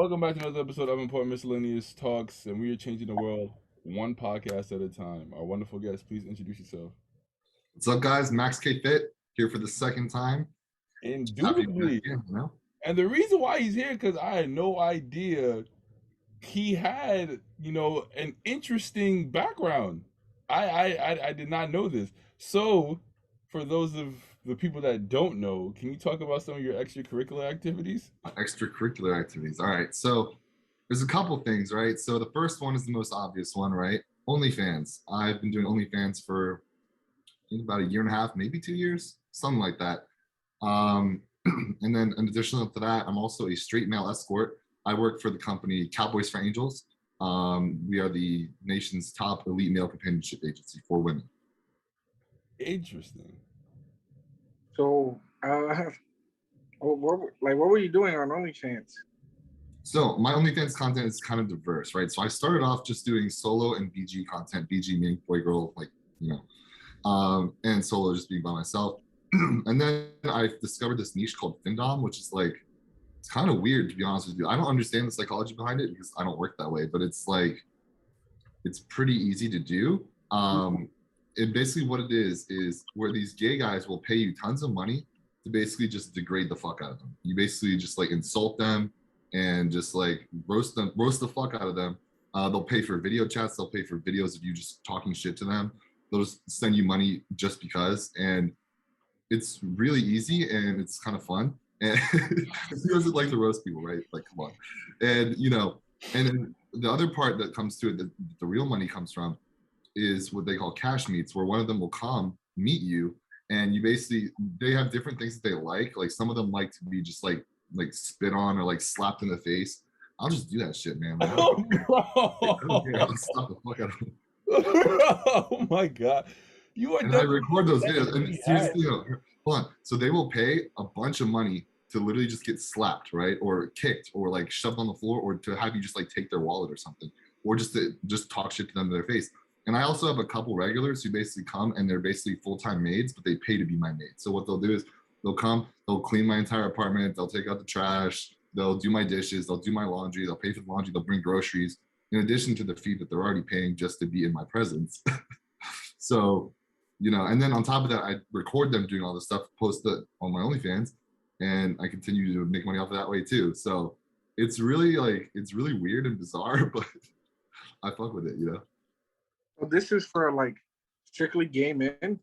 Welcome back to another episode of Important Miscellaneous Talks, and we are changing the world one podcast at a time. Our wonderful guest, please introduce yourself. What's up, guys? Max K Fit here for the second time. Happy to be back Indubitably. again, you know? And the reason why he's here, because I had no idea he had, an interesting background. I did not know this. So, for those of the people that don't know, can you talk about some of your extracurricular activities? Extracurricular activities. All right. So there's a couple things, right? So the first one is the most obvious one, right? OnlyFans. I've been doing OnlyFans for I think about a year and a half, maybe 2 years, something like that. And then in addition to that, I'm also a straight male escort. I work for the company Cowboys for Angels. We are the nation's top elite male companionship agency for women. Interesting. So, what were you doing on OnlyFans? So my OnlyFans content is kind of diverse, right? So I started off just doing solo and BG content, BG meaning boy girl, and solo just being by myself. And then I discovered this niche called Findom, which is like, it's kind of weird to be honest with you. I don't understand the psychology behind it because I don't work that way, but it's like, it's pretty easy to do. And basically what it is where these gay guys will pay you tons of money to basically just degrade the fuck out of them. You basically just like insult them and just like roast the fuck out of them. They'll pay for video chats. They'll pay for videos of you just talking shit to them. They'll just send you money just because. And it's really easy and it's kind of fun. And who doesn't like to roast people, right? Like, come on. And, and then the other part that comes to it, that the real money comes from, is what they call cash meets, where one of them will come meet you and you basically, they have different things that they like. Like some of them like to be just like spit on or like slapped in the face. I'll just do that shit, man. Like, I'll stop the fuck out of them. Oh my god. And I record those videos. And seriously, hold on. So they will pay a bunch of money to literally just get slapped, right? Or kicked or like shoved on the floor, or to have you just like take their wallet or something, or just to just talk shit to them to their face. And I also have a couple regulars who basically come and they're basically full-time maids, but they pay to be my maid. So what they'll do is they'll come, they'll clean my entire apartment, they'll take out the trash, they'll do my dishes, they'll do my laundry, they'll pay for the laundry, they'll bring groceries, in addition to the fee that they're already paying just to be in my presence. So, and then on top of that, I record them doing all this stuff, post it on my OnlyFans, and I continue to make money off of that way too. So it's really weird and bizarre, but I fuck with it, So this is for like strictly gay men?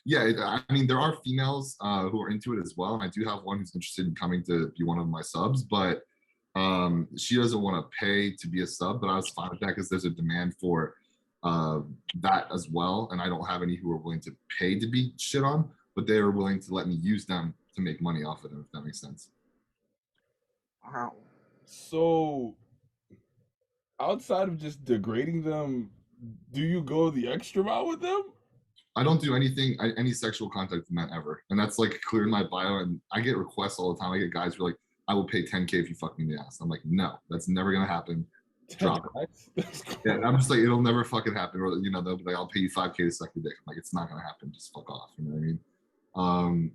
Yeah, I mean, there are females who are into it as well. And I do have one who's interested in coming to be one of my subs, but she doesn't want to pay to be a sub, but I was fine with that because there's a demand for that as well. And I don't have any who are willing to pay to be shit on, but they are willing to let me use them to make money off of them, if that makes sense. Wow. So, outside of just degrading them, do you go the extra mile with them? I don't do any sexual contact with men ever. And that's like clear in my bio. And I get requests all the time. I get guys who are like, I will pay 10K if you fuck me in the ass. I'm like, no, that's never going to happen. Drop it. Yeah, I'm just like, it'll never fucking happen. Or, they'll be like, I'll pay you 5K to suck your dick. I'm like, it's not going to happen. Just fuck off. You know what I mean?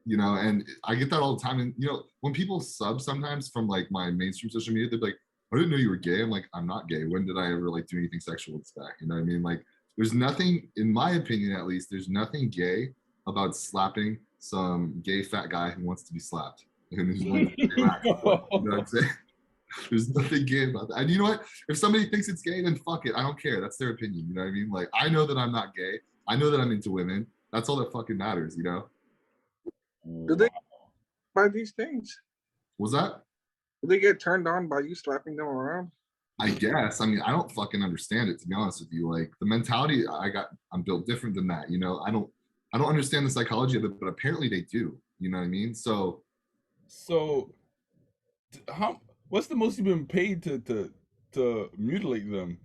And I get that all the time. And, when people sub sometimes from like my mainstream social media, they're like, I didn't know you were gay. I'm like, I'm not gay. When did I ever like do anything sexual with back? You know what I mean? Like, there's nothing, in my opinion at least, there's nothing gay about slapping some gay fat guy who wants to be slapped. Who's willing to you know what I'm saying? There's nothing gay about that. And you know what? If somebody thinks it's gay, then fuck it. I don't care. That's their opinion. You know what I mean? Like, I know that I'm not gay. I know that I'm into women. That's all that fucking matters, Do they buy these things? Was that? Do they get turned on by you slapping them around? I guess. I mean, I don't fucking understand it, to be honest with you. Like the mentality I'm built different than that. I don't understand the psychology of it, but apparently they do. You know what I mean? So what's the most you've been paid to mutilate them?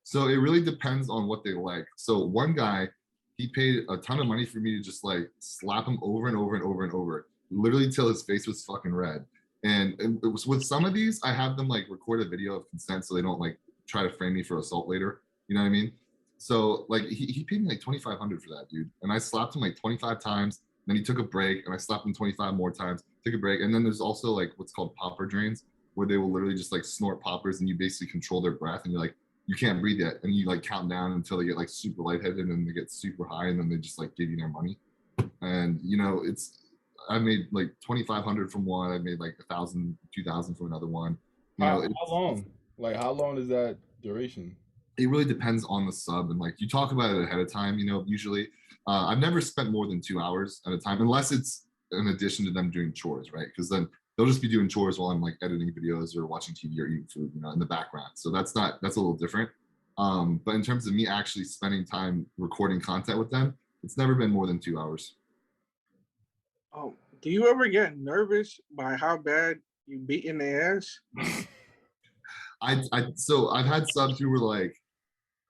So it really depends on what they like. So one guy, he paid a ton of money for me to just like slap him over and over and over and over, literally till his face was fucking red. And it was with some of these, I have them like record a video of consent so they don't like try to frame me for assault later. You know what I mean? So like he paid me like $2,500 for that, dude. And I slapped him like 25 times. Then he took a break and I slapped him 25 more times, took a break. And then there's also like what's called popper drains, where they will literally just like snort poppers and you basically control their breath and you're like, you can't breathe yet, and you like count down until they get like super lightheaded and they get super high, and then they just like give you their money. And you know, I made like 2,500 from one. I made like 1,000, 2,000 from another one. You know, How long? Like how long is that duration? it really depends on the sub, and like you talk about it ahead of time. You know, usually I've never spent more than 2 hours at a time, unless it's in addition to them doing chores, right? Because then they'll just be doing chores while I'm like editing videos or watching TV or eating food, you know, in the background. So that's a little different. But in terms of me actually spending time recording content with them, it's never been more than 2 hours. Oh, do you ever get nervous by how bad you beat in the ass? So I've had subs who were like,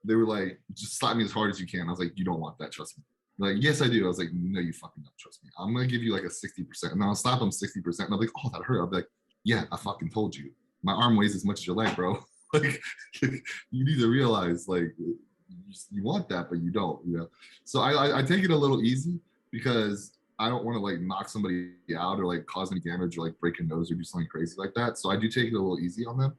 they were like, just slap me as hard as you can. I was like, you don't want that, trust me. Like, yes, I do. I was like, no, you fucking don't, trust me. I'm gonna give you like a 60%, and then I'll slap them 60%, and I'll be like, oh, that hurt. I'll be like, yeah, I fucking told you. My arm weighs as much as your leg, bro. Like, you need to realize, like, you want that, but you don't, you know. So I take it a little easy because I don't want to like knock somebody out or like cause any damage or like break a nose or do something crazy like that. So I do take it a little easy on them.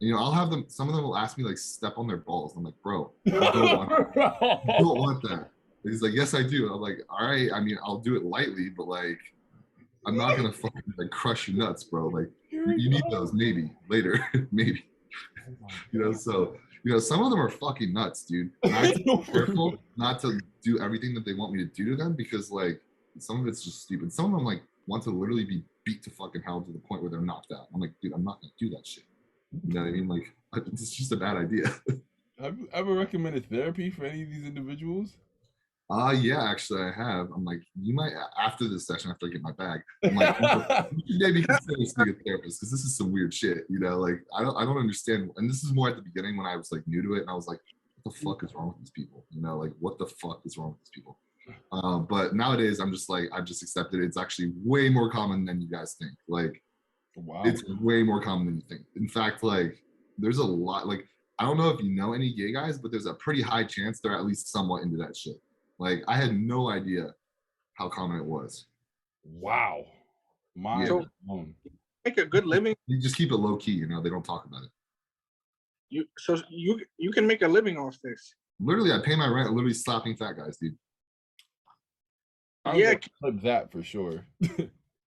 And, you know, I'll have them. Some of them will ask me like step on their balls. I'm like, bro, you don't want that. And he's like, yes, I do. I'm like, all right. I mean, I'll do it lightly, but like, I'm not gonna fucking like crush your nuts, bro. Like, you need those maybe later, maybe. You know, so you know, some of them are fucking nuts, dude. And I have to be careful not to do everything that they want me to do to them because like some of it's just stupid. Some of them like want to literally be beat to fucking hell to the point where they're knocked out. I'm like, dude, I'm not gonna do that shit. You know what I mean? Like, it's just a bad idea. Have you ever recommended therapy for any of these individuals? Yeah, actually, I have. I'm like, you might after this session, after I get my bag, I'm like, you should maybe consider seeing a therapist because this is some weird shit. You know, like I don't understand. And this is more at the beginning when I was like new to it, and I was like, what the fuck is wrong with these people? You know, like what the fuck is wrong with these people? But nowadays, I'm just like, I've just accepted it. It's actually way more common than you guys think. Like, Wow. it's way more common than you think. In fact, like, there's a lot. Like, I don't know if you know any gay guys, but there's a pretty high chance they're at least somewhat into that shit. Like, I had no idea how common it was. Wow. Mind So blown. make a good living. You just keep it low key, you know, they don't talk about it. You can make a living off this. Literally, I pay my rent literally slapping fat guys, dude. I'm Yeah, gonna clip that for sure.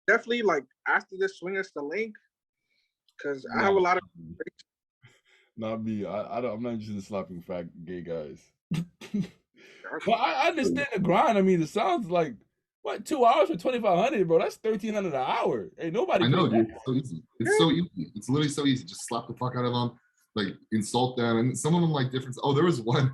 definitely. Like after this, swing us the link because I have a lot of. Not me. I'm not interested in slapping fat gay guys. Well, I understand the grind. I mean, it sounds like what 2 hours for 2,500, bro. That's 1,300 an hour. Hey, nobody. I know, paid dude. It's so easy. It's so easy. It's literally so easy. Just slap the fuck out of them, like insult them, and some of them like different. Oh, there was one.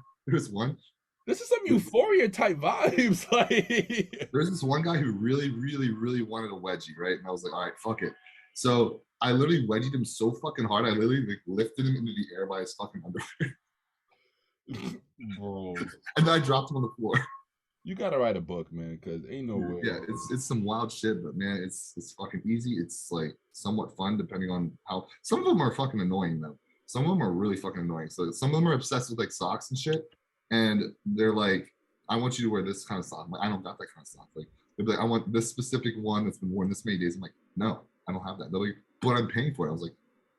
This is some euphoria type vibes. Like, There's this one guy who really, really, really wanted a wedgie, right? And I was like, all right, fuck it. So I literally wedgied him so fucking hard. I literally like lifted him into the air by his fucking underwear, bro, and then I dropped him on the floor. you gotta write a book, man, because ain't no way. Yeah, it's some wild shit, but man, it's fucking easy. It's like somewhat fun depending on how. Some of them are fucking annoying though. Some of them are really fucking annoying. So some of them are obsessed with like socks and shit, and they're like, I want you to wear this kind of sock. I'm like, I don't got that kind of sock. Like, they're like, I want this specific one that's been worn this many days. I'm like, no, I don't have that. They're like, but I'm paying for it. I was like,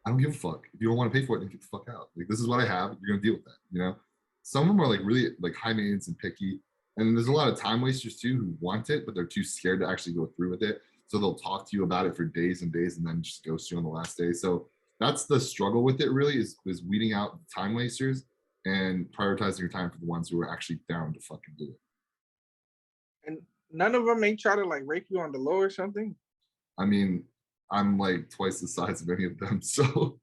I don't give a fuck. If you don't want to pay for it, then get the fuck out. Like, this is what I have. You're gonna deal with that, you know? Some of them are like really like high maintenance and picky. And there's a lot of time wasters too who want it, but they're too scared to actually go through with it. So they'll talk to you about it for days and days and then just ghost you on the last day. So that's the struggle with it really is weeding out time wasters and prioritizing your time for the ones who are actually down to fucking do it. And none of them ain't try to like rape you on the low or something. I mean, I'm like twice the size of any of them. So,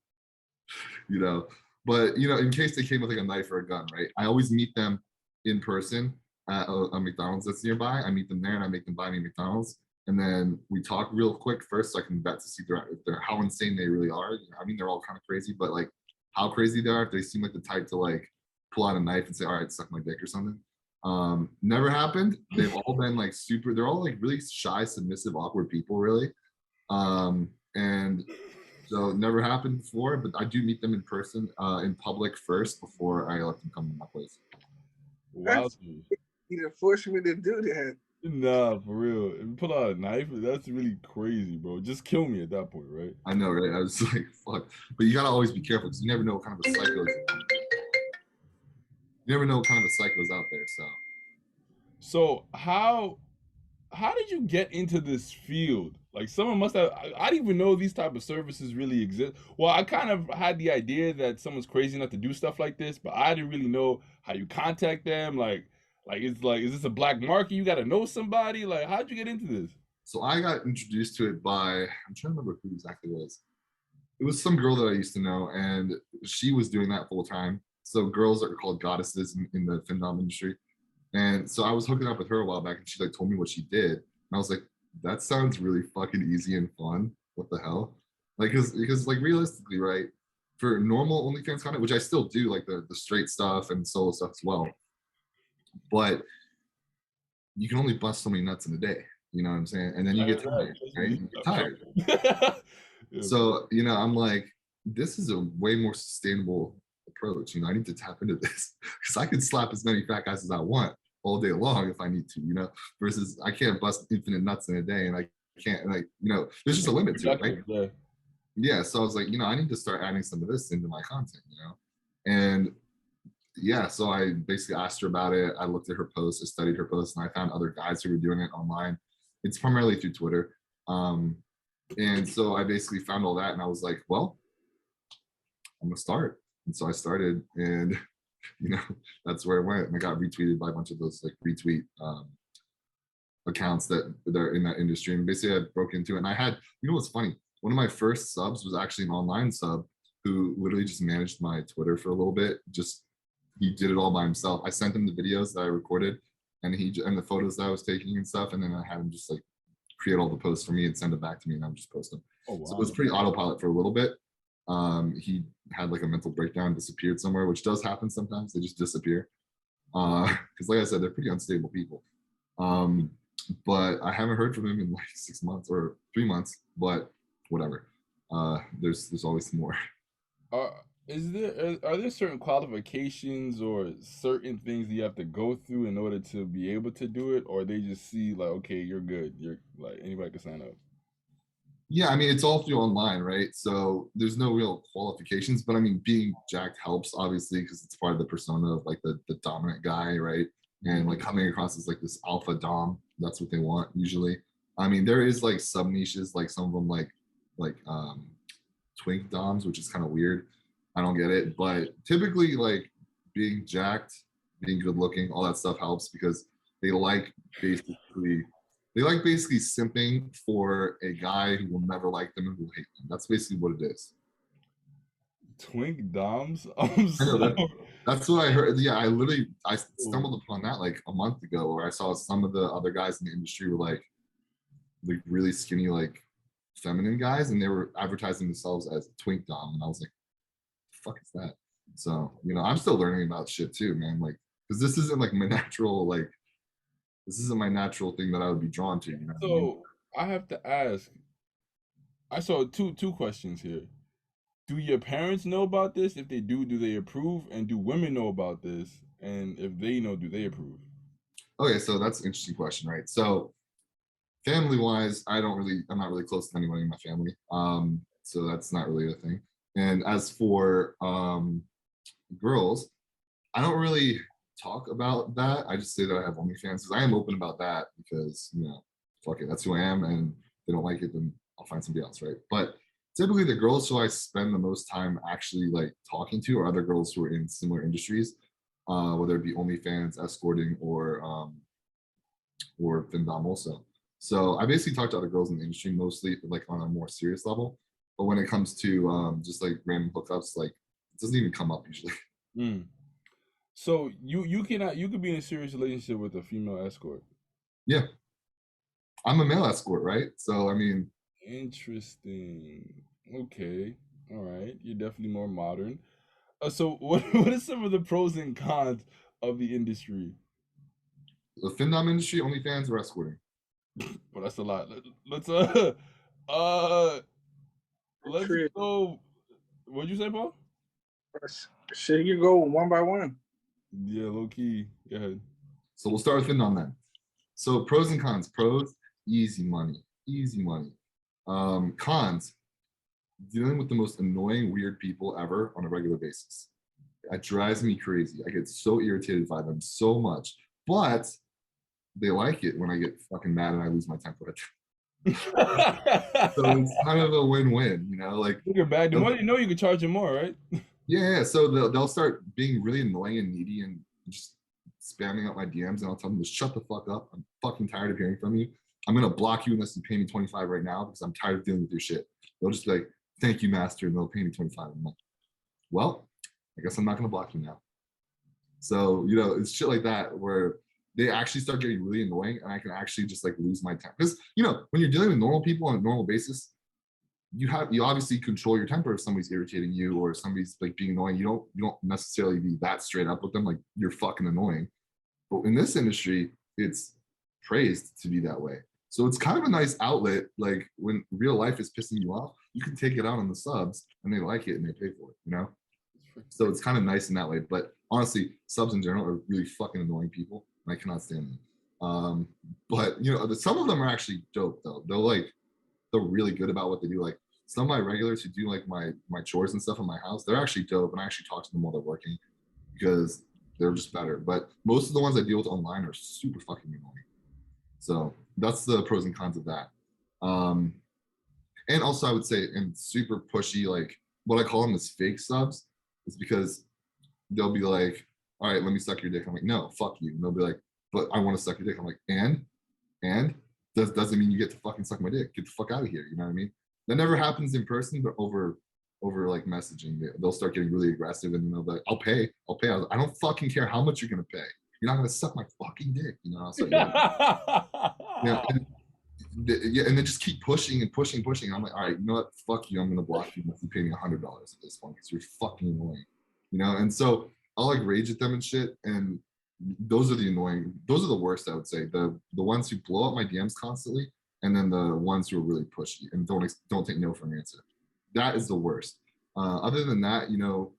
you know, but you know, in case they came with like a knife or a gun, right? I always meet them in person at a McDonald's that's nearby. I meet them there and I make them buy me McDonald's. And then we talk real quick first so I can vet to see if they're how insane they really are. I mean, they're all kind of crazy, but like how crazy they are, if they seem like the type to like pull out a knife and say, all right, suck my dick or something. Never happened. They've all been like they're all like really shy, submissive, awkward people, really. And so it never happened before, but I do meet them in person, in public first before I let them come to my place. Wow. You forced me to do that. Nah, for real. If you pull out a knife, that's really crazy, bro. Just kill me at that point, right? I know, right? I was like, fuck. But you gotta always be careful because you never know what kind of a psycho. You never know what kind of a psycho's out there. So So how did you get into this field? Like someone must have. I didn't even know these type of services really exist. Well, I kind of had the idea that someone's crazy enough to do stuff like this, but I didn't really know how you contact them. Like, is this a black market? You got to know somebody. Like, how'd you get into this? so I got introduced to it by I'm trying to remember who exactly it was. It was some girl that I used to know, and she was doing that full time. So girls are called goddesses in the findom industry. And so I was hooking up with her a while back, and she like told me what she did, and I was like, that sounds really fucking easy and fun. What the hell? Like, because like realistically, right? For normal OnlyFans content, which I still do, like the straight stuff and solo stuff as well, but you can only bust so many nuts in a day. You know what I'm saying? And then you I get heard that. tired, Trust right? me. You get I'm sure. tired. Yeah, for So, I'm like, this is a way more sustainable approach. I need to tap into this because I can slap as many fat guys as I want all day long if I need to, versus I can't bust infinite nuts in a day and I can't, and there's just a limit to it, right? productive. Yeah. Yeah. So I was like, I need to start adding some of this into my content, and yeah, so I basically asked her about it. I looked at her posts, I studied her posts, and I found other guys who were doing it online. It's primarily through Twitter. Um, and so I basically found all that and I was like, well, I'm gonna start. And so I started and you know, that's where it went. And I got retweeted by a bunch of those like retweet accounts that are in that industry. And basically I broke into it. And I had, what's funny? One of my first subs was actually an online sub who literally just managed my Twitter for a little bit. Just he did it all by himself. I sent him the videos that I recorded and the photos that I was taking and stuff. And then I had him just like create all the posts for me and send it back to me and I would just post them. Oh So it was wow. pretty autopilot for a little bit. He had like a mental breakdown, disappeared somewhere, which does happen sometimes. They just disappear. Because like I said, they're pretty unstable people. Um, but I haven't heard from him in like 6 months or 3 months, but whatever. There's always more. Are are there certain qualifications or certain things that you have to go through in order to be able to do it, or they just see like, okay, you're good, you're like anybody can sign up? Yeah, I mean it's all through online, right? So there's no real qualifications, but I mean being jacked helps obviously because it's part of the persona of like the dominant guy, right? And like coming across as like this alpha dom, that's what they want usually. I mean there is like sub niches, like some of them like twink doms, which is kind of weird. I don't get it, but typically like being jacked, being good looking, all that stuff helps because they like basically they like basically simping for a guy who will never like them and will hate them. That's basically what it is. Twink Doms? I'm I know so that's what I heard. Yeah, I oh, stumbled upon that like a month ago where I saw some of the other guys in the industry were like really skinny, like feminine guys, and they were advertising themselves as twink dom, and I was like, the fuck is that? So, I'm still learning about shit too, man. Like, because this isn't like my natural, like, this isn't my natural thing that I would be drawn to, you know what I mean? so I have to ask. I saw two questions here. Do your parents know about this? If they do they approve? And do women know about this? And if they know, do they approve? Okay, so that's an interesting question, right? So family wise, I'm not really close to anyone in my family. So that's not really a thing. And as for girls, I don't really talk about that. I just say that I have OnlyFans because I am open about that because, fuck it, that's who I am. And if they don't like it, then I'll find somebody else, right? But typically the girls who I spend the most time actually like talking to are other girls who are in similar industries, whether it be OnlyFans, escorting, or Findom also. So I basically talk to other girls in the industry mostly like on a more serious level. But when it comes to just like random hookups, like it doesn't even come up usually. Mm. So you could be in a serious relationship with a female escort. Yeah, I'm a male escort, right? So I mean, Interesting. Okay. All right. You're definitely more modern. So what are some of the pros and cons of the industry? the Findom industry, OnlyFans, or escorting. Well, that's a lot. Let's uh let's True. go. What'd you say, Paul? Shit, you go one by one. Yeah, low key. Go ahead. So we'll start with Findom then. So pros and cons. Pros, easy money, easy money. Cons, dealing with the most annoying, weird people ever on a regular basis. It drives me crazy. I get so irritated by them so much, but they like it when I get fucking mad and I lose my temper. So it's kind of a win-win, you know, like You're bad. The more you know, you can charge them more, right? yeah. So they'll start being really annoying and needy and just spamming up my DMs, and I'll tell them to shut the fuck up. I'm fucking tired of hearing from you. I'm gonna block you unless you pay me 25 right now because I'm tired of dealing with your shit. They'll just be like, thank you, master, and they'll pay me 25. I'm like, well, I guess I'm not gonna block you now. So, you know, it's shit like that where they actually start getting really annoying and I can actually just like lose my temper. Because, you know, when you're dealing with normal people on a normal basis, you obviously control your temper if somebody's irritating you or somebody's like being annoying. You don't necessarily be that straight up with them, like you're fucking annoying. But in this industry, it's praised to be that way. So it's kind of a nice outlet. Like when real life is pissing you off, you can take it out on the subs and they like it and they pay for it, you know? So it's kind of nice in that way. But honestly, subs in general are really fucking annoying people. And I cannot stand them. But you know, some of them are actually dope though. They're really good about what they do. Like some of my regulars who do like my chores and stuff in my house, they're actually dope. And I actually talk to them while they're working because they're just better. But most of the ones I deal with online are super fucking annoying. So that's the pros and cons of that. And also I would say, and super pushy, like what I call them is fake subs, is because they'll be like, all right, let me suck your dick. I'm like, no, fuck you. And they'll be like, but I want to suck your dick. I'm like, and doesn't mean you get to fucking suck my dick. Get the fuck out of here. You know what I mean? That never happens in person, but over like messaging, they'll start getting really aggressive and they'll be like, I'll pay. I don't fucking care how much you're gonna pay. You're not gonna suck my fucking dick. You know, I'll start yelling. Yeah, and then just keep pushing and pushing, pushing. I'm like, all right, you know what? Fuck you. I'm gonna block you unless you pay me $100 at this point because you're fucking annoying. You know, and so I'll like rage at them and shit. And those are the worst, I would say. The ones who blow up my DMs constantly, and then the ones who are really pushy and don't take no for an answer. That is the worst. Other than that, you know,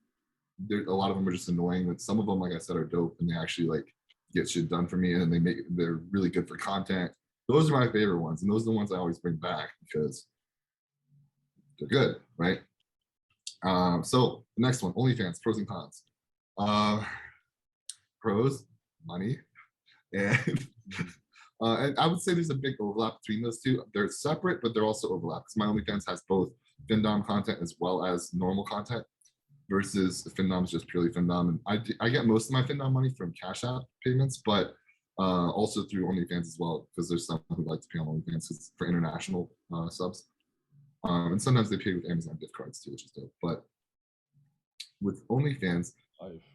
a lot of them are just annoying. But some of them, like I said, are dope and they actually like get shit done for me, and then they're really good for content. Those are my favorite ones, and those are the ones I always bring back because they're good, right? So the next one, OnlyFans, pros and cons. Pros, money, and and I would say there's a big overlap between those two. They're separate, but they're also overlap because my OnlyFans has both FinDom content as well as normal content versus FinDom is just purely FinDom. And I get most of my FinDom money from Cash App payments, but also through OnlyFans as well because there's some who like to pay on OnlyFans for international subs. And sometimes they pay with Amazon gift cards too, which is dope. But with OnlyFans,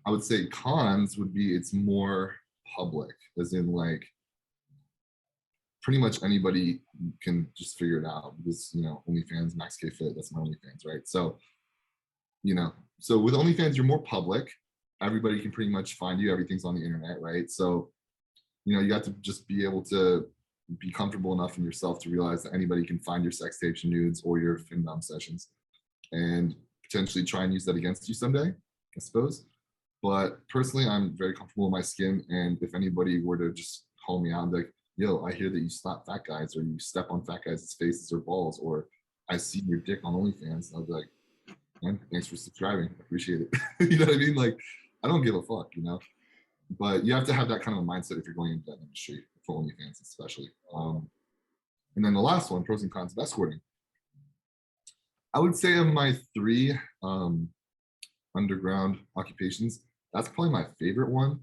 I would say cons would be it's more public, as in like pretty much anybody can just figure it out because you know OnlyFans, Max K Fit, that's my OnlyFans, right? So you know, so with OnlyFans you're more public. Everybody can pretty much find you. Everything's on the internet, right? So you know you got to just be able to be comfortable enough in yourself to realize that anybody can find your sex tapes, your nudes, or your FinDom sessions, and potentially try and use that against you someday, I suppose. But personally, I'm very comfortable in my skin, and if anybody were to just call me out and be like, yo, I hear that you slap fat guys or you step on fat guys' faces or balls, or I see your dick on OnlyFans, I'll be like, man, thanks for subscribing. I appreciate it. You know what I mean? Like, I don't give a fuck, you know? But you have to have that kind of a mindset if you're going into that industry, for OnlyFans especially. And then the last one, pros and cons of escorting. I would say of my three underground occupations, that's probably my favorite one.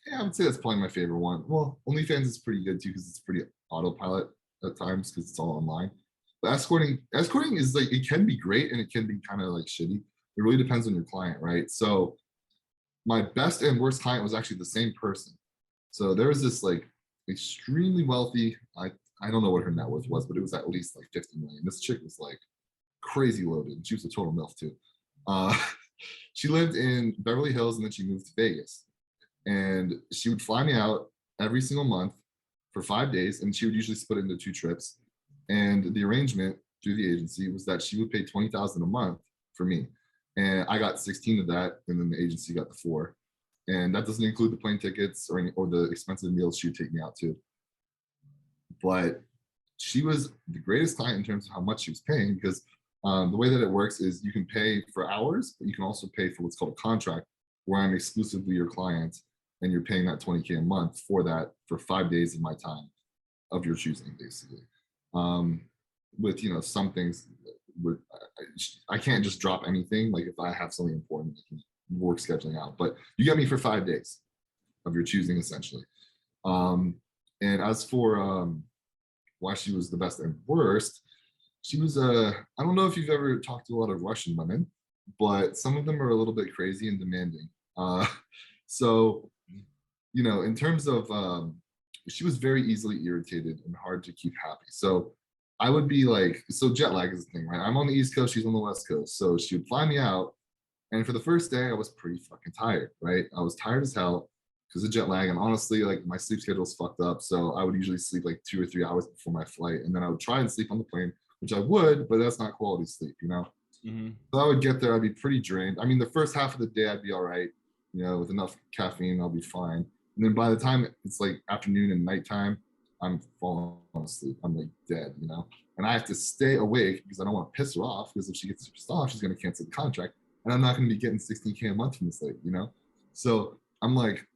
Yeah, I would say that's probably my favorite one. Well, OnlyFans is pretty good too because it's pretty autopilot at times because it's all online. But escorting is like it can be great and it can be kind of like shitty. It really depends on your client, right? So my best and worst client was actually the same person. So there was this like extremely wealthy, I don't know what her net worth was, but it was at least like 50 million. This chick was like crazy loaded. And she was a total MILF too. She lived in Beverly Hills and then she moved to Vegas. And she would fly me out every single month for 5 days, and she would usually split it into 2 trips. And the arrangement through the agency was that she would pay $20,000 a month for me, and I got 16 of that, and then the agency got the 4. And that doesn't include the plane tickets or the expensive meals she would take me out to. But she was the greatest client in terms of how much she was paying, because the way that it works is you can pay for hours, but you can also pay for what's called a contract, where I'm exclusively your client and you're paying that 20K a month for that for 5 days of my time of your choosing, basically. With, you know, some things with, I can't just drop anything. Like if I have something important, I can work scheduling out, but you get me for 5 days of your choosing, essentially. And as for why she was the best and worst, she was I don't know if you've ever talked to a lot of Russian women, but some of them are a little bit crazy and demanding. So, you know, in terms of she was very easily irritated and hard to keep happy. So I would be like, so jet lag is the thing, right? I'm on the East Coast, she's on the West Coast. So she would fly me out. And for the first day, I was pretty fucking tired, right? I was tired as hell because of jet lag. And honestly, like my sleep schedule is fucked up. So I would usually sleep like 2 or 3 hours before my flight. And then I would try and sleep on the plane, which I would, but that's not quality sleep, you know? So I would get there, I'd be pretty drained. I mean, the first half of the day, I'd be all right, you know, with enough caffeine, I'll be fine. And then by the time it's like afternoon and nighttime, I'm falling asleep. I'm like dead, you know? And I have to stay awake because I don't want to piss her off, because if she gets pissed off, she's going to cancel the contract. And I'm not going to be getting 16K a month from this lady, you know? So I'm like,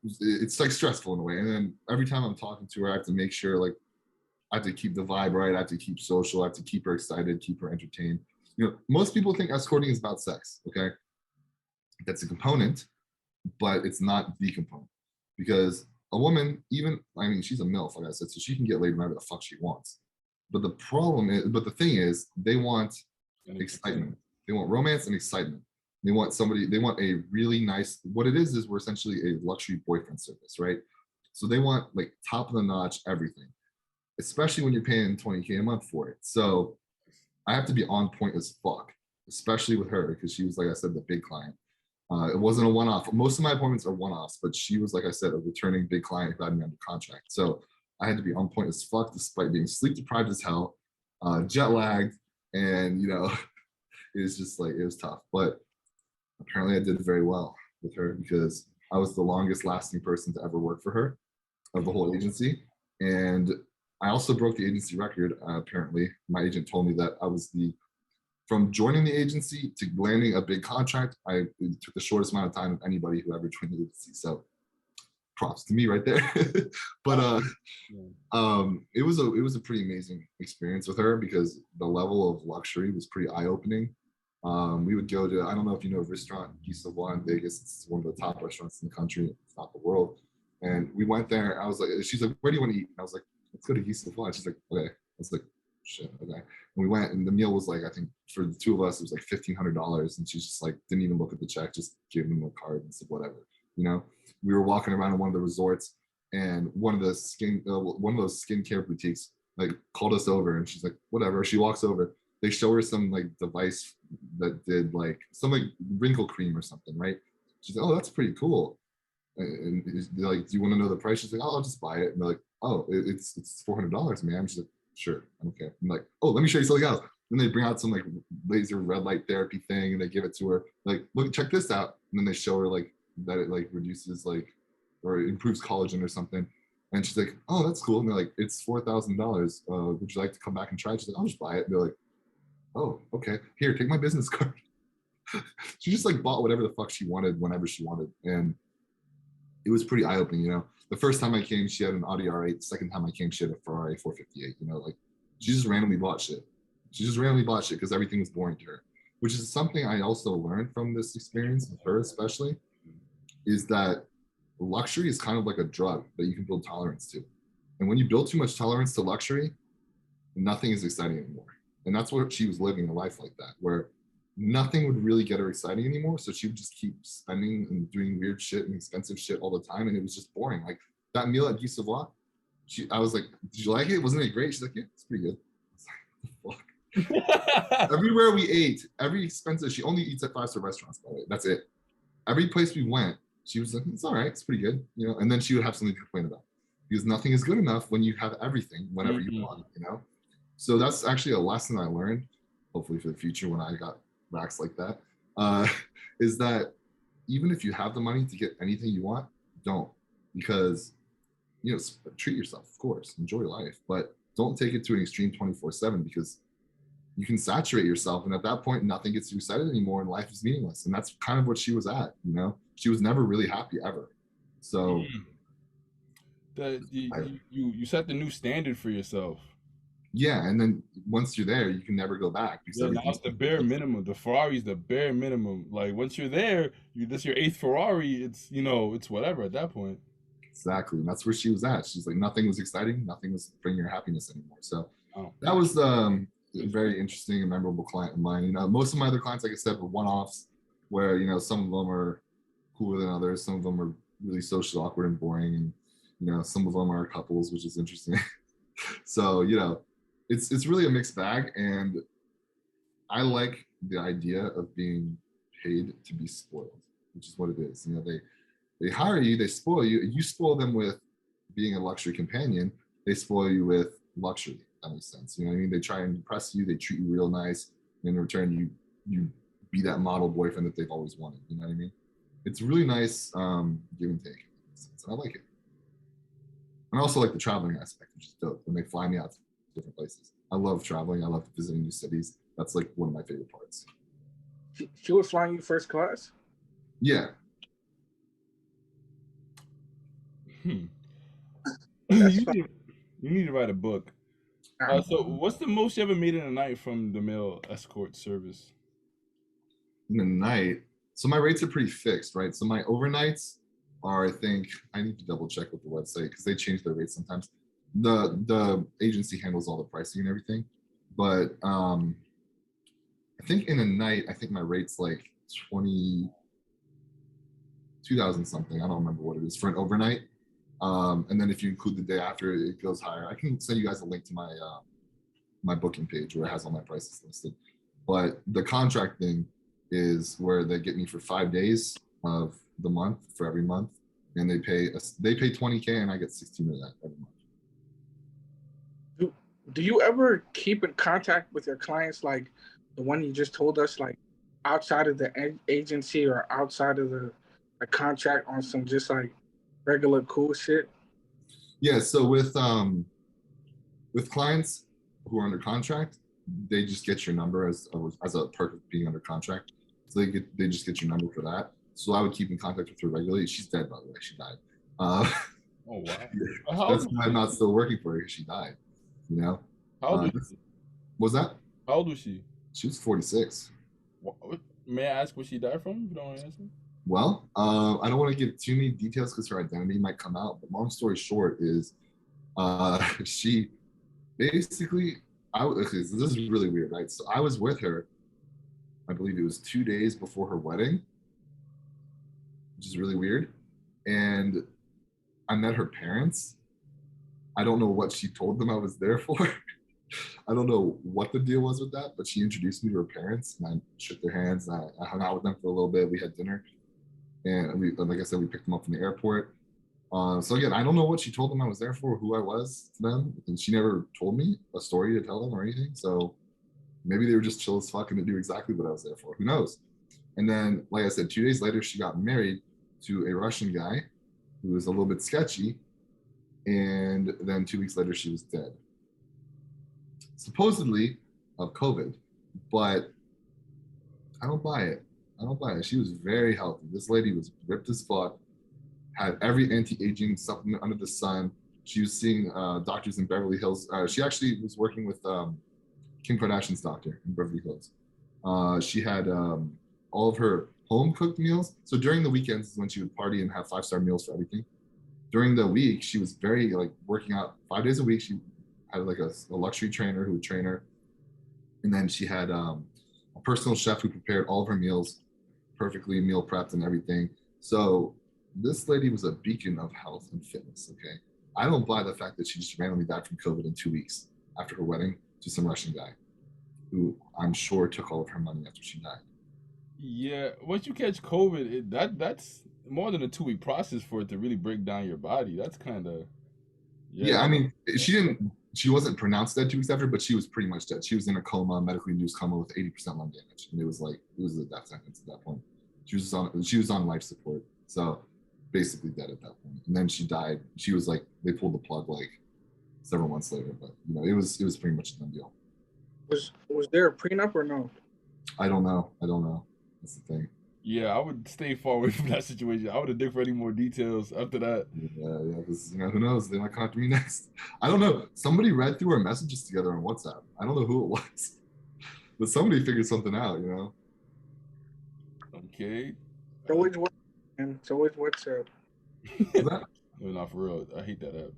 it's like stressful in a way. And then every time I'm talking to her, I have to make sure, like, I have to keep the vibe right. I have to keep social. I have to keep her excited, keep her entertained. You know, most people think escorting is about sex, okay? That's a component, but it's not the component. Because a woman, even, I mean, she's a MILF, like I said, so she can get laid whenever the fuck she wants. But the problem is, but the thing is, they want excitement. They want romance and excitement. They want somebody, they want a really nice, what it is we're essentially a luxury boyfriend service, right? So they want like top of the notch everything, especially when you're paying 20K a month for it. So I have to be on point as fuck, especially with her, because she was, like I said, the big client. It wasn't a one-off. Most of my appointments are one-offs, but she was, like I said, a returning big client who had me under contract. So I had to be on point as fuck, despite being sleep deprived as hell, jet lagged, and you know, it was just like, it was tough. But apparently I did very well with her, because I was the longest lasting person to ever work for her of the whole agency. And I also broke the agency record. Apparently my agent told me that I was from joining the agency to landing a big contract, it took the shortest amount of time of anybody who ever joined the agency. So props to me right there. But it was a pretty amazing experience with her, because the level of luxury was pretty eye-opening. We would go to, I don't know if you know, a restaurant in Vegas. It's one of the top restaurants in the country, if not the world. And we went there. I was like, she's like, where do you want to eat? And I was like, let's go to Guy Savoy. She's like, okay. I was like, shit, okay. And we went, and the meal was like, I think for the two of us, it was like $1,500. And she's just like, didn't even look at the check, just gave them a card and said, whatever, you know? We were walking around in one of the resorts, and one of those skincare boutiques like called us over, and she's like, whatever. She walks over, they show her some like device that did like some like wrinkle cream or something, right? She's like, oh, that's pretty cool. And they're like, do you want to know the price? She's like, oh, I'll just buy it. And they're like, oh, it's $400, man. She's like, sure, I'm okay. I'm like, oh, let me show you something else. Then they bring out some like laser red light therapy thing, and they give it to her. Like, look, check this out. And then they show her like that it like reduces like, or improves collagen or something. And she's like, oh, that's cool. And they're like, it's $4,000. Would you like to come back and try it? She's like, I'll just buy it. And they're like, oh, okay. Here, take my business card. She just like bought whatever the fuck she wanted whenever she wanted. And it was pretty eye-opening, you know. The first time I came, she had an Audi R8. The second time I came, she had a Ferrari 458, you know, like she just randomly bought shit. She just randomly bought shit because everything was boring to her, which is something I also learned from this experience with her, especially, is that luxury is kind of like a drug that you can build tolerance to. And when you build too much tolerance to luxury, nothing is exciting anymore. And that's what she was living, a life like that, where nothing would really get her exciting anymore. So she would just keep spending and doing weird shit and expensive shit all the time. And it was just boring. Like that meal at Guy Savoy, I was like, did you like it? Wasn't it great? She's like, yeah, it's pretty good. I was like, what the fuck? Everywhere we ate, every expensive, she only eats at 5-star restaurants, by the way. That's it. Every place we went, she was like, it's all right, it's pretty good, you know. And then she would have something to complain about, because nothing is good enough when you have everything whenever you want, you know. So that's actually a lesson I learned, hopefully for the future when I got racks like that, is that even if you have the money to get anything you want, don't, because treat yourself, of course, enjoy life, but don't take it to an extreme 24/7, because you can saturate yourself, and at that point nothing gets you excited anymore and life is meaningless. And that's kind of what she was at. She was never really happy ever. So That I, you set the new standard for yourself. yeah, and then once you're there you can never go back because Yeah, now everything's it's the bare minimum. The Ferrari's the bare minimum. Like once you're there, this your eighth Ferrari. It's it's whatever at that point. exactly, and that's where she was at. She's like, nothing was exciting, nothing was bringing her happiness anymore. So Oh, that was a very interesting and memorable client of mine. Most of my other clients, like I said, were one-offs, where some of them are cooler than others, some of them are really social, awkward, and boring, and some of them are couples, which is interesting. So it's really a mixed bag, and I like the idea of being paid to be spoiled, which is what it is. They hire you, they spoil you, you spoil them with being a luxury companion, they spoil you with luxury. That makes sense. You know what I mean? They try and impress you, they treat you real nice, and in return you be that model boyfriend that they've always wanted. You know what I mean? It's really nice give and take. And I like it. And I also like the traveling aspect, which is dope. When they fly me out to different places. I love traveling. I love visiting new cities. That's like one of my favorite parts. She was flying you first class? Yeah. you That's need you need to write a book. So what's the most you ever made in a night from the male escort service? In the night. So my rates are pretty fixed, right? So my overnights are, I think, I need to double check with the website because they change their rates sometimes. The agency handles all the pricing and everything, but I think in a night, I think my rate's like 22,000 something. I don't remember what it is for an overnight. And then if you include the day after, it goes higher. I can send you guys a link to my booking page where it has all my prices listed. But the contract thing is where they get me for 5 days of the month for every month, and they pay 20K, and I get 16 of that every month. Do you ever keep in contact with your clients, like the one you just told us, like outside of the agency or outside of the contract, on some just like regular cool shit? Yeah. So with clients who are under contract, they just get your number as a perk of being under contract. So they just get your number for that. So I would keep in contact with her regularly. She's dead, by the way. She died. Oh wow! That's why I'm not still working for her, because she died. How old was she? Was that? How old was she? She was 46. May I ask what she died from? If you don't want to answer. Well, I don't want to give too many details because her identity might come out. But long story short is, she basically, this is really weird, right? So I was with her, I believe it was 2 days before her wedding, which is really weird. And I met her parents. I don't know what she told them I was there for. I don't know what the deal was with that, but she introduced me to her parents, and I shook their hands, and I hung out with them for a little bit. We had dinner, and like I said, we picked them up from the airport. So again, I don't know what she told them I was there for, who I was to them, and she never told me a story to tell them or anything. So maybe they were just chill as fuck and they knew exactly what I was there for. Who knows? And then, like I said, 2 days later, she got married to a Russian guy who was a little bit sketchy. And then 2 weeks later, she was dead. Supposedly of COVID, but I don't buy it. I don't buy it. She was very healthy. This lady was ripped as fuck, had every anti-aging supplement under the sun. She was seeing doctors in Beverly Hills. She actually was working with Kim Kardashian's doctor in Beverly Hills. She had all of her home cooked meals. So during the weekends is when she would party and have 5-star meals for everything. During the week, she was very like working out 5 days a week. She had like a luxury trainer who would train her. And then she had a personal chef who prepared all of her meals perfectly, meal prepped and everything. So this lady was a beacon of health and fitness. Okay. I don't buy the fact that she just randomly died from COVID in 2 weeks after her wedding to some Russian guy who I'm sure took all of her money after she died. Yeah, once you catch COVID, that's more than a 2 week process for it to really break down your body. That's kind of Yeah, I mean, she wasn't pronounced dead 2 weeks after, but she was pretty much dead. She was in a coma, medically induced coma with 80% lung damage, and it was a death sentence at that point. She was on life support, so basically dead at that point. And then she died. She was like, they pulled the plug like several months later, but it was pretty much a done deal. Was there a prenup or no? I don't know. That's the thing. Yeah, I would stay far away from that situation. I would have dig for any more details after that. Yeah, because who knows? They might come after me next. I don't know. Somebody read through our messages together on WhatsApp. I don't know who it was, but somebody figured something out. Okay. It's always what, and it's always WhatsApp. No, not for real. I hate that app.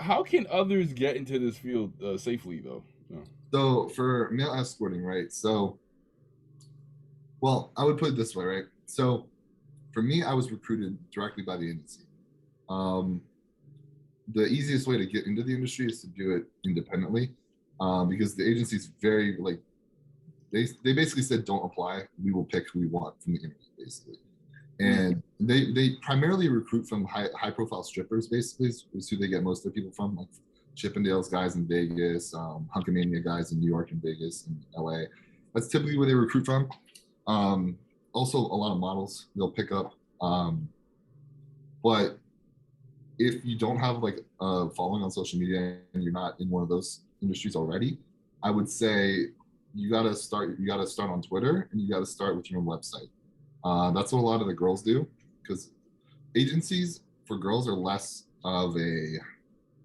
How can others get into this field safely though? No. So for male escorting, right? So, well, I would put it this way, right? So for me, I was recruited directly by the agency. Um, the easiest way to get into the industry is to do it independently, because the agency is very like they basically said don't apply. We will pick who we want from the internet, basically. And they primarily recruit from high profile strippers, basically, is who they get most of the people from, like Chippendales guys in Vegas, Hunkamania guys in New York and Vegas and LA. That's typically where they recruit from. Also, a lot of models they'll pick up. But if you don't have like a following on social media and you're not in one of those industries already, I would say you gotta start on Twitter, and you gotta start with your own website. That's what a lot of the girls do, because agencies for girls are less of a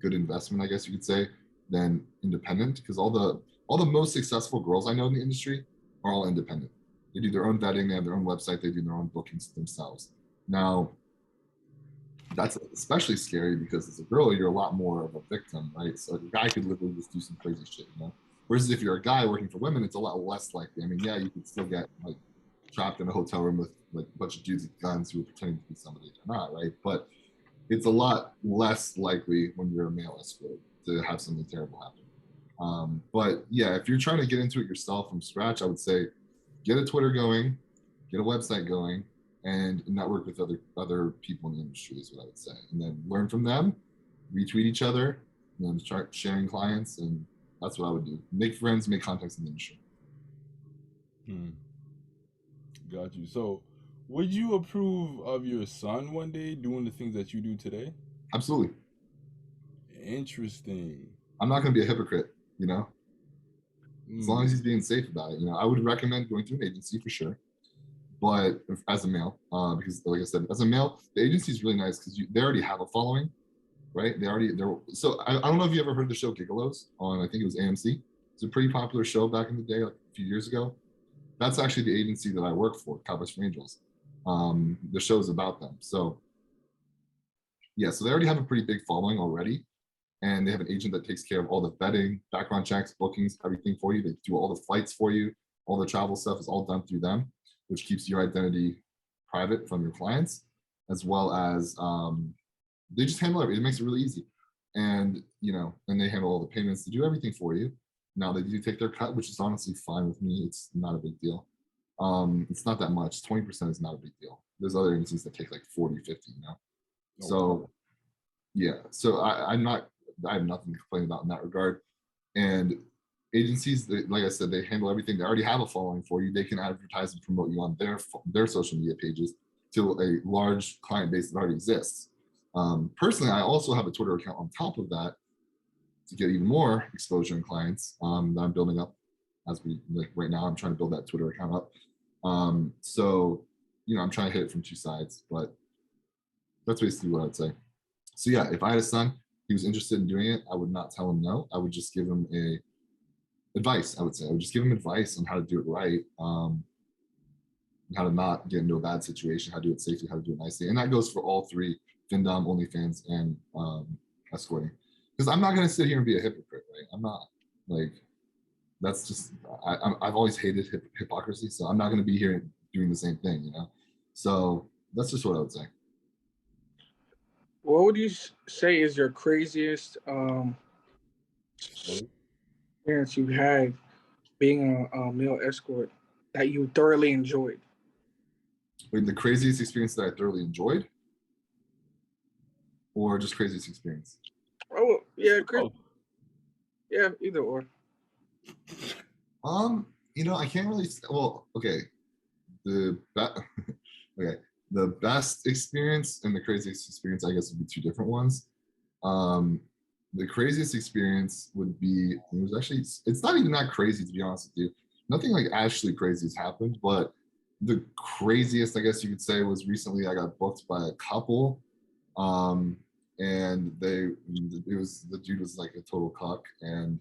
good investment, I guess you could say, than independent, because all the most successful girls I know in the industry are all independent. They do their own vetting, they have their own website, they do their own bookings themselves. Now, that's especially scary because as a girl, you're a lot more of a victim, right? So a guy could literally just do some crazy shit. Whereas if you're a guy working for women, it's a lot less likely. I mean, yeah, you could still get like trapped in a hotel room with like a bunch of dudes with guns who are pretending to be somebody they're not, right? But it's a lot less likely when you're a male escort to have something terrible happen. But yeah, if you're trying to get into it yourself from scratch, I would say get a Twitter going, get a website going, and network with other people in the industry is what I would say. And then learn from them, retweet each other, and then start sharing clients, and that's what I would do. Make friends, make contacts in the industry. Got you. So, would you approve of your son one day doing the things that you do today? Absolutely. Interesting. I'm not going to be a hypocrite. As long as he's being safe about it. I would recommend going through an agency for sure. But as a male, because like I said, as a male, the agency is really nice because they already have a following, right? So I don't know if you ever heard the show Gigolos on, I think it was AMC. It's a pretty popular show back in the day, like a few years ago. That's actually the agency that I work for, Cowboys for Angels. The show's about them. So yeah, so they already have a pretty big following already. And they have an agent that takes care of all the vetting, background checks, bookings, everything for you. They do all the flights for you. All the travel stuff is all done through them, which keeps your identity private from your clients, as well as they just handle it. It makes it really easy. And, and they handle all the payments. They do everything for you. Now they do take their cut, which is honestly fine with me. It's not a big deal. It's not that much. 20% is not a big deal. There's other agencies that take like 40, 50. So yeah, so I have nothing to complain about in that regard. And agencies, like I said, they handle everything. They already have a following for you. They can advertise and promote you on their social media pages to a large client base that already exists. Personally, I also have a Twitter account on top of that to get even more exposure and clients that I'm building up right now. I'm trying to build that Twitter account up. So I'm trying to hit it from two sides, but that's basically what I'd say. So yeah, if I had a son, he was interested in doing it, I would not tell him no. I would just give him advice. I would just give him advice on how to do it right, how to not get into a bad situation, how to do it safely, how to do it nicely. And that goes for all three: Findom, OnlyFans, and escorting. Because I'm not going to sit here and be a hypocrite, right? I'm not. Like, that's just, I've always hated hypocrisy, so I'm not going to be here doing the same thing, So that's just what I would say. What would you say is your craziest experience you've had being a male escort that you thoroughly enjoyed? Wait, the craziest experience that I thoroughly enjoyed, or just craziest experience? Oh yeah, yeah, either or. I can't really. Well, okay. the okay, the best experience and the craziest experience, I guess, would be two different ones. Um, the craziest experience would be, it was actually, it's not even that crazy, to be honest with you. Nothing like actually crazy has happened, but the craziest, I guess you could say, was recently I got booked by a couple. And the dude was like a total cuck, and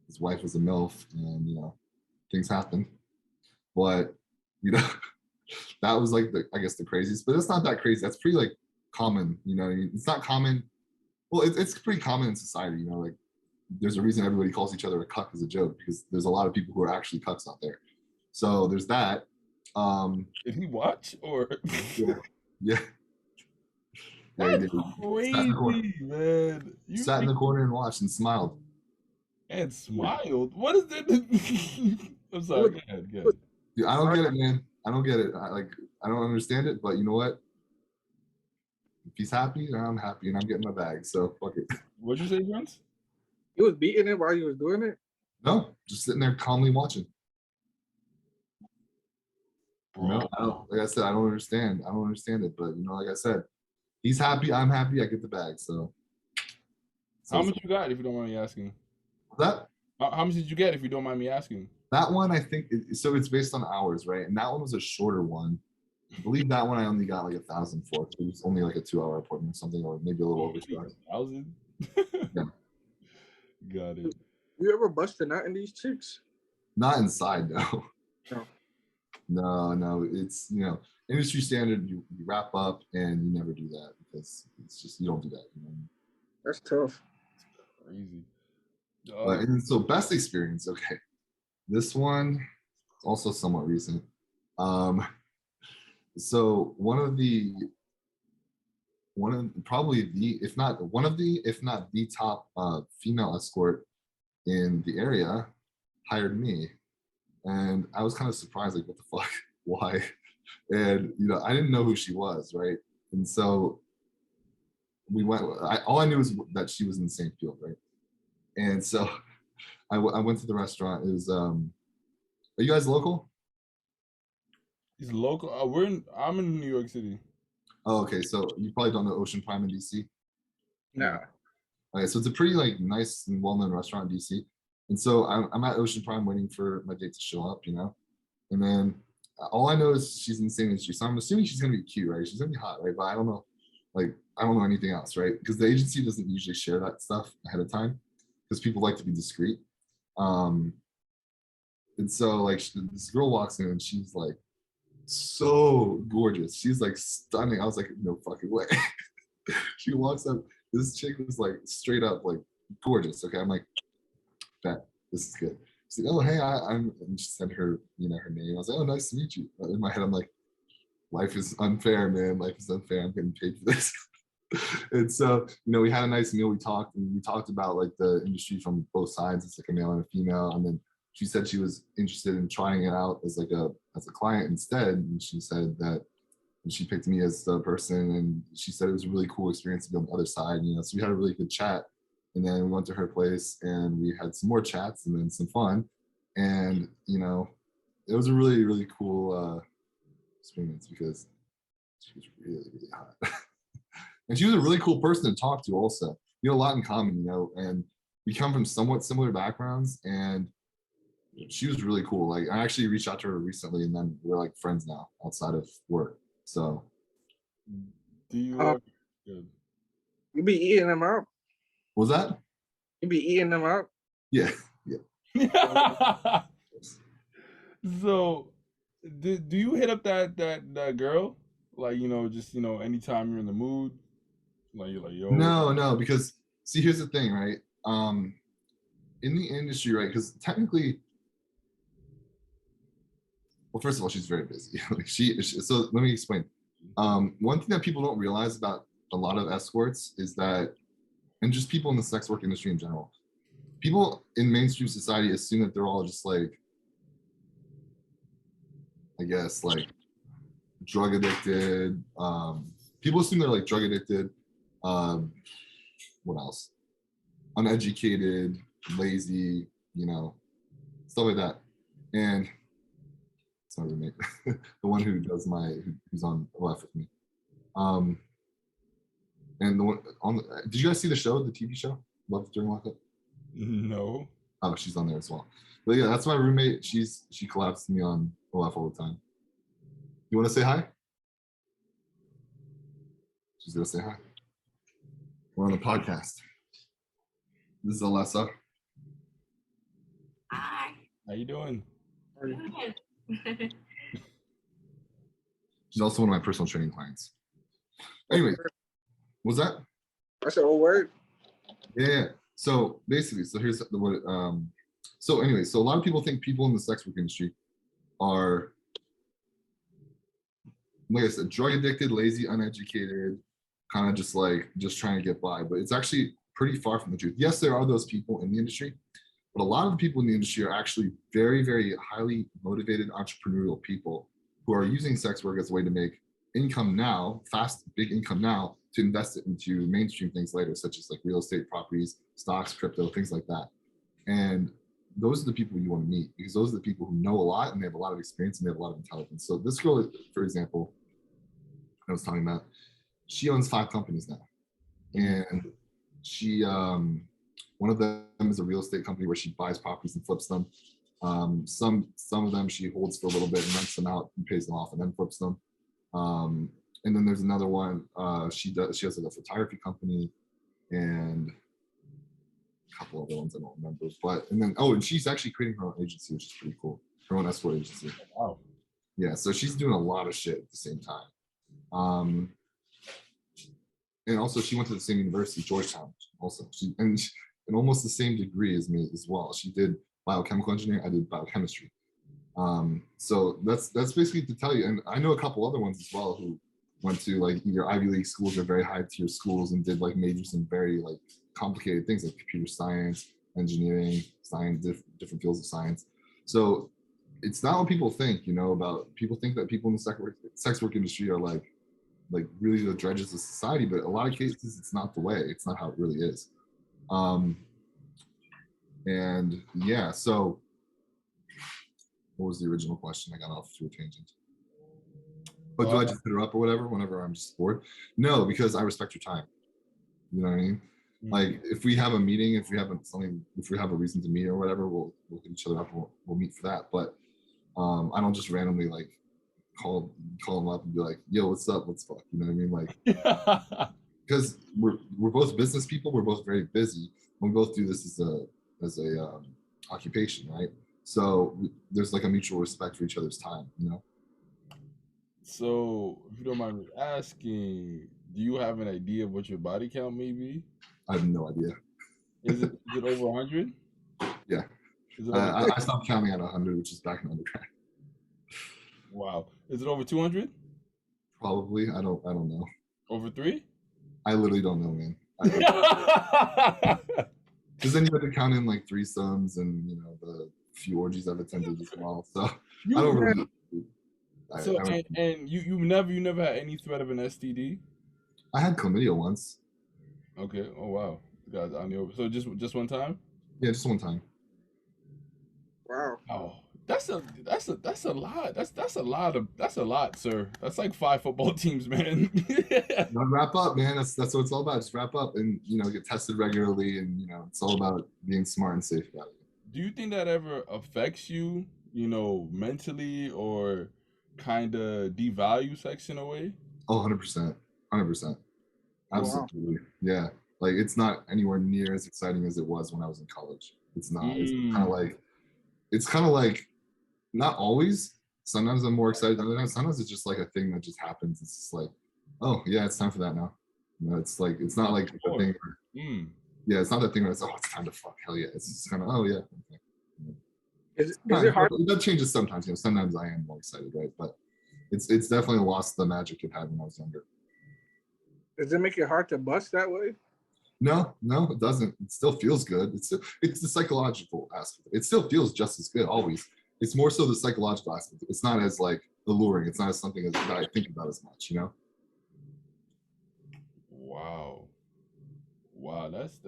his wife was a MILF, and things happened. But you know, that was like I guess the craziest, but it's not that crazy. That's pretty like common, it's not common. Well, it's pretty common in society, like there's a reason everybody calls each other a cuck as a joke, because there's a lot of people who are actually cucks out there. So there's that. Did he watch or? Yeah, yeah, yeah. He That's did. crazy, man. Sat in the corner and watched and smiled. And smiled. What is that? I'm sorry. Go ahead. Go ahead. Dude, I don't get it, man. I don't get it. I don't understand it. But you know what? If he's happy, then I'm happy, and I'm getting my bag. So fuck it. What'd you say, Jones? You was beating it while you was doing it? No, just sitting there calmly watching. Like I said, I don't understand. I don't understand it. But like I said, he's happy, I'm happy, I get the bag. So how much you got, if you don't mind me asking? That how much did you get, if you don't mind me asking? That one, I think, so it's based on hours, right? And that one was a shorter one. I believe that one I only got like 1,000 for. It was only like a 2-hour appointment or something, or maybe a little over 1,000. Yeah. Got it. You ever bust a nut in these chicks? Not inside, no. No. No. It's industry standard. You wrap up, and you never do that, because it's just, you don't do that. That's tough. Crazy. And so best experience. Okay, this one also somewhat recent. So one of probably the, if not one of the, if not the top female escort in the area hired me, and I was kind of surprised, like, what the fuck, why? And I didn't know who she was, right? And so we went. All I knew was that she was in the same field, right? And so I went to the restaurant. It was are you guys local? He's local. I'm in New York City. Oh, okay. So you probably don't know Ocean Prime in DC. No. Okay, so it's a pretty like nice and well-known restaurant in DC. And so I'm at Ocean Prime waiting for my date to show up, and then all I know is she's in the same industry. So I'm assuming she's gonna be cute, right? She's gonna be hot, right? But I don't know, I don't know anything else, right? Because the agency doesn't usually share that stuff ahead of time, because people like to be discreet. And so like this girl walks in, and she's like so gorgeous. She's like stunning. I was like, no fucking way. She walks up. This chick was like straight up like gorgeous. Okay, I'm like, that this is good. She's like, oh hey, I'm, and she said her her name. I was like, oh, nice to meet you. In my head, I'm like, life is unfair, man. Life is unfair. I'm getting paid for this. And so we had a nice meal. We talked about like the industry from both sides. It's like a male and a female. And then she said she was interested in trying it out as a client instead. And she said that, and she picked me as the person, and she said it was a really cool experience to be on the other side. So we had a really good chat, and then we went to her place and we had some more chats and then some fun, and it was a really, really cool experience, because she was really, really hot. And she was a really cool person to talk to also. We had a lot in common, and we come from somewhat similar backgrounds, and she was really cool. Like, I actually reached out to her recently, and then we're like friends now outside of work. So do you good. You be eating them out? What was that? You be eating them out? Yeah. So do you hit up that girl, like, just anytime you're in the mood, like you're like, yo? No, because see, here's the thing, right? In the industry, right? Because technically, well, first of all, she's very busy. So let me explain. One thing that people don't realize about a lot of escorts is that, and just people in the sex work industry in general, people in mainstream society assume that they're all just like, I guess, like drug addicted. People assume they're like drug addicted. What else? Uneducated, lazy, stuff like that. And It's my roommate, the one who does who's on OF with me. And the one on. Did you guys see the show, the TV show, Love During Lockup? No. Oh, she's on there as well. But yeah, that's my roommate. She collabs to me on OF all the time. You want to say hi? She's gonna say hi. We're on the podcast. This is Alessa. Hi. How you doing? Good. She's also one of my personal training clients. Anyway, was that? I said, "Oh, word." Yeah. So basically, so here's what. So anyway, so a lot of people think people in the sex work industry are, like I said, drug addicted, lazy, uneducated, kind of just trying to get by. But it's actually pretty far from the truth. Yes, there are those people in the industry, but a lot of the people in the industry are actually very, very highly motivated entrepreneurial people who are using sex work as a way to make income now, fast, big income now, to invest it into mainstream things later, such as like real estate properties, stocks, crypto, things like that. And those are the people you want to meet, because those are the people who know a lot and they have a lot of experience and they have a lot of intelligence. So this girl, for example, I was talking about, she owns 5 companies now. And she, one of them is a real estate company where she buys properties and flips them. Some of them she holds for a little bit and rents them out and pays them off and then flips them. And then there's another one. She has like a photography company and a couple other ones I don't remember. And she's actually creating her own agency, which is pretty cool. Her own escort agency. Wow. Yeah, so she's doing a lot of shit at the same time. And also she went to the same university, Georgetown. Also, and almost the same degree as me as well. She did biochemical engineering. I did biochemistry. So that's basically to tell you. And I know a couple other ones as well who went to like either Ivy League schools or very high tier schools and did like majors in very like complicated things like computer science, engineering, science, different fields of science. So it's not what people think, about. People think that people in the sex work industry are like really the dredges of society, but a lot of cases it's not the way. It's not how it really is. And yeah, so what was the original question? I got off to a tangent. But do I just hit her up or whatever whenever I'm just bored? No, because I respect your time. You know what I mean? Mm-hmm. Like if we have a meeting, if we have a reason to meet or whatever, we'll hit each other up and we'll meet for that. But I don't just randomly like call them up and be like, yo, what's up? Let's fuck. You know what I mean? Like, because we're both business people. We're both very busy. We both do this as a occupation, right? So there's like a mutual respect for each other's time, So, if you don't mind me asking, do you have an idea of what your body count may be? I have no idea. Is it over 100? Yeah. I stopped counting at 100, which is back in undergrad. Wow. Is it over 200? Probably. I don't know. Over 3? I literally don't know, man. Because then you have to count in like threesomes and the few orgies I've attended as well. So I don't really. So and you never had any threat of an STD? I had chlamydia once. Okay. Oh wow. Guys, so just one time? Yeah, just one time. Wow. Oh, that's a lot. That's a lot, sir. That's like 5 football teams, man. Wrap up, man. That's what it's all about. Just wrap up and get tested regularly, and it's all about being smart and safe about it. Do you think that ever affects you, mentally, or kind of devalue sex in a way? Oh, 100%. 100%. Absolutely. Wow. Yeah. Like it's not anywhere near as exciting as it was when I was in college. It's not. It's kind of like not always. Sometimes I'm more excited than other times. Sometimes it's just like a thing that just happens. It's just like, oh yeah, it's time for that now. It's like it's not like the thing where, yeah, it's not that thing where it's it's time to fuck. Hell yeah. It's just kind of yeah. Okay. Is it hard? That changes sometimes. Sometimes I am more excited, right? But it's definitely lost the magic it had when I was younger. Does it make it hard to bust that way? No, it doesn't. It still feels good. It's the psychological aspect. It still feels just as good always. It's more so the psychological aspect. It's not as like alluring. It's not as something that I think about as much, Wow, that's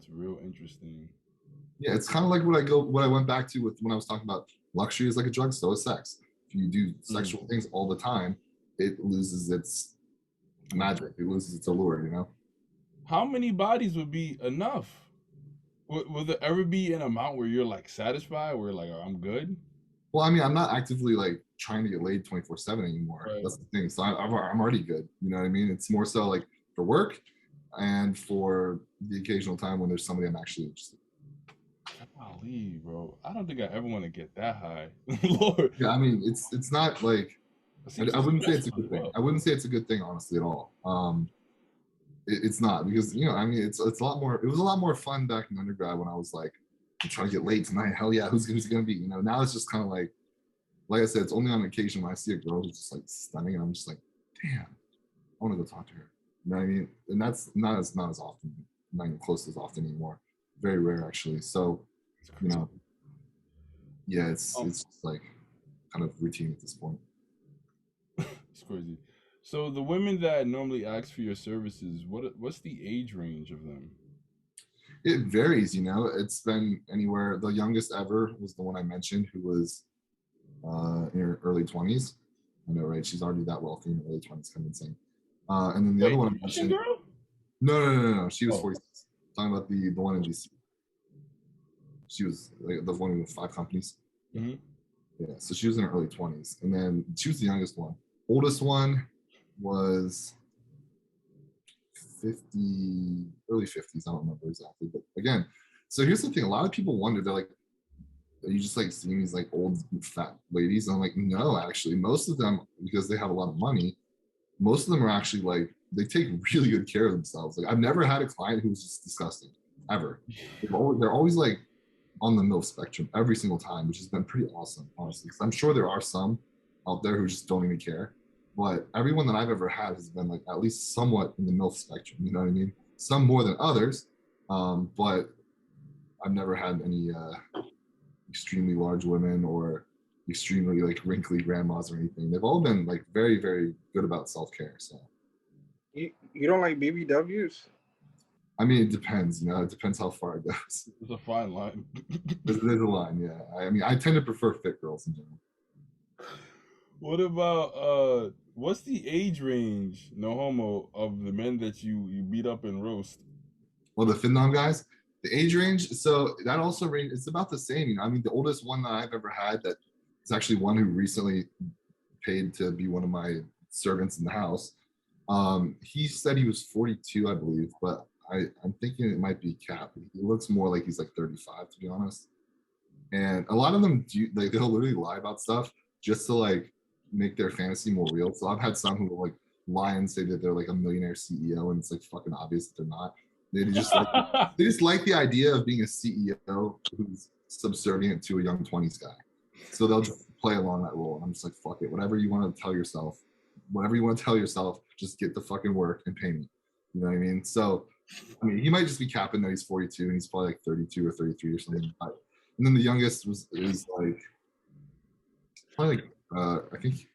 real interesting. Yeah, it's kind of like what I went back to with when I was talking about luxury is like a drug, so is sex. If you do sexual things all the time, it loses its magic. It loses its allure, you know? How many bodies would be enough? Will there ever be an amount where you're like satisfied, where like, oh, I'm good? Well, I mean, I'm not actively like trying to get laid 24/7 anymore. Right. That's the thing. So I'm already good. You know what I mean? It's more so like for work and for the occasional time when there's somebody I'm actually interested in. Golly, bro. I don't think I ever want to get that high. Lord. Yeah, I mean, it's not like It seems I so wouldn't say it's a stressful good as thing. well. I wouldn't say it's a good thing, honestly, at all. It's not because I mean, it's a lot more. It was a lot more fun back in undergrad when I was like, I'm trying to get laid tonight. Hell yeah, who's gonna be? You know, now it's just kind of like I said, it's only on occasion when I see a girl who's just like stunning, and I'm just like, damn, I want to go talk to her. You know what I mean? And that's not as often, not even close to as often anymore. Very rare actually. So, you know, yeah, it's just like kind of routine at this point. It's crazy. So the women that normally ask for your services, what's the age range of them? It varies, you know. It's been anywhere. The youngest ever was the one I mentioned, who was in her early 20s. I know, right? She's already that wealthy in her early 20s, kind of insane. And then the other one I Russian mentioned, girl? no. She was Oh. 46. Talking about the one in DC. She was like the one with 5 companies. Mm-hmm. Yeah, so she was in her early 20s, and then she was the youngest one. Oldest one was 50, early 50s. I don't remember exactly, but again, so here's the thing: a lot of people wonder, they're like, are you just like seeing these like old fat ladies? And I'm like, no, actually, most of them, because they have a lot of money, most of them are actually like, they take really good care of themselves. Like I've never had a client who's just disgusting, ever. They're always like on the MILF spectrum every single time, which has been pretty awesome, honestly. Because I'm sure there are some out there who just don't even care. But everyone that I've ever had has been like at least somewhat in the MILF spectrum, you know what I mean? Some more than others. But I've never had any extremely large women or extremely like wrinkly grandmas or anything. They've all been like very, very good about self-care. So You don't like BBWs? I mean, it depends, you know, it depends how far it goes. It's a fine line. There's a line, yeah. I mean, I tend to prefer fit girls in general. What about what's the age range, no homo, of the men that you beat up and roast? Well, the Findom guys, the age range, so that also range, it's about the same. You know, I mean, the oldest one that I've ever had that is actually one who recently paid to be one of my servants in the house. He said he was 42, I believe, but I'm thinking it might be cap. He looks more like he's like 35, to be honest. And a lot of them do, like, they'll literally lie about stuff just to like make their fantasy more real. So I've had some who will like lie and say that they're like a millionaire CEO, and it's like fucking obvious that they're not. They just like the idea of being a CEO who's subservient to a young 20s guy. So they'll just play along that role. And I'm just like, fuck it. Whatever you want to tell yourself, just get the fucking work and pay me. You know what I mean? So, I mean, he might just be capping that he's 42 and he's probably like 32 or 33 or something. And then the youngest is like, probably like, I think he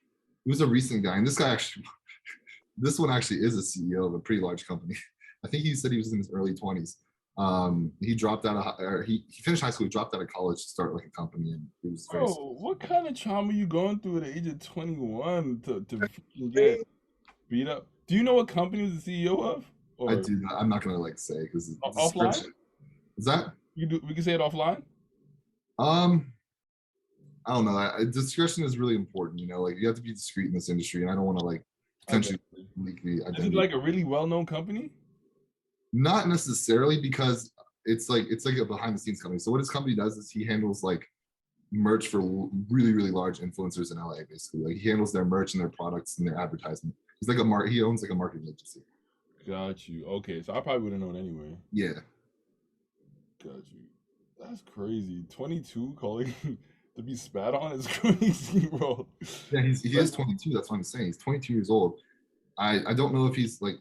was a recent guy. And this guy actually, this one actually is a CEO of a pretty large company. I think he said he was in his early 20s. He dropped out of, or he finished high school, he dropped out of college to start like a company, and he was very. Bro, what kind of trauma you going through at the age of 21 to freaking get beat up? Do you know what company he was the CEO of? Or I do not, I'm not gonna like say because offline? Is that? We can say it offline. I don't know. Discretion is really important. You know, like you have to be discreet in this industry, and I don't want to like potentially leak the Is it identity. like a really well-known company? Not necessarily, because it's like a behind the scenes company. So what his company does is he handles like merch for really, really large influencers in LA, basically. Like he handles their merch and their products and their advertisement. He's like he owns like a marketing agency. Got you. Okay, so I probably would have known anyway. Yeah. Got you. That's crazy. 22 calling to be spat on is crazy, bro. Yeah, he is 22. That's what I'm saying. He's 22 years old. I don't know if he's like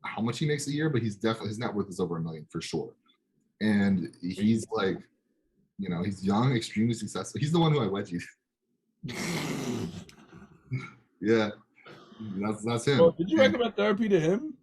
how much he makes a year, but he's definitely, his net worth is over $1 million for sure. And he's like, you know, he's young, extremely successful. He's the one who I wedgied. Yeah, that's him. Bro, did you recommend therapy to him?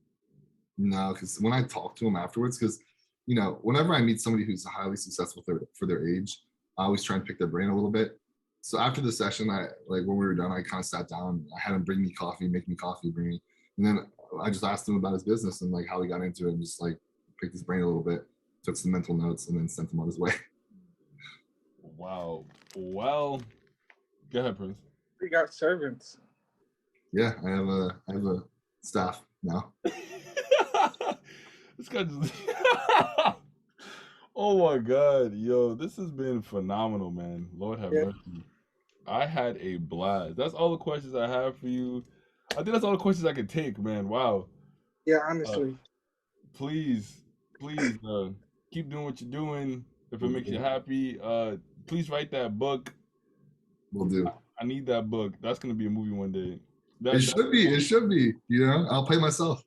No, because when I talk to him afterwards, because you know, whenever I meet somebody who's highly successful for their age, I always try and pick their brain a little bit So after the session, I like when we were done, I kind of sat down. I had him bring me coffee, make me coffee, bring me, and then I just asked him about his business and like how he got into it, and just like picked his brain a little bit, took some mental notes, and then sent him on his way. Wow. Well, go ahead, Prince. We got servants. Yeah, I have a staff now. This guy just. Oh my God, yo, this has been phenomenal, man. Lord have Yeah. mercy. I had a blast. That's all the questions I have for you. I think that's all the questions I could take, man. Wow. Yeah, honestly. Please, please, keep doing what you're doing. If it makes you happy, please write that book. Will do. I need that book. That's gonna be a movie one day. It should be. It should be. You know, I'll pay myself.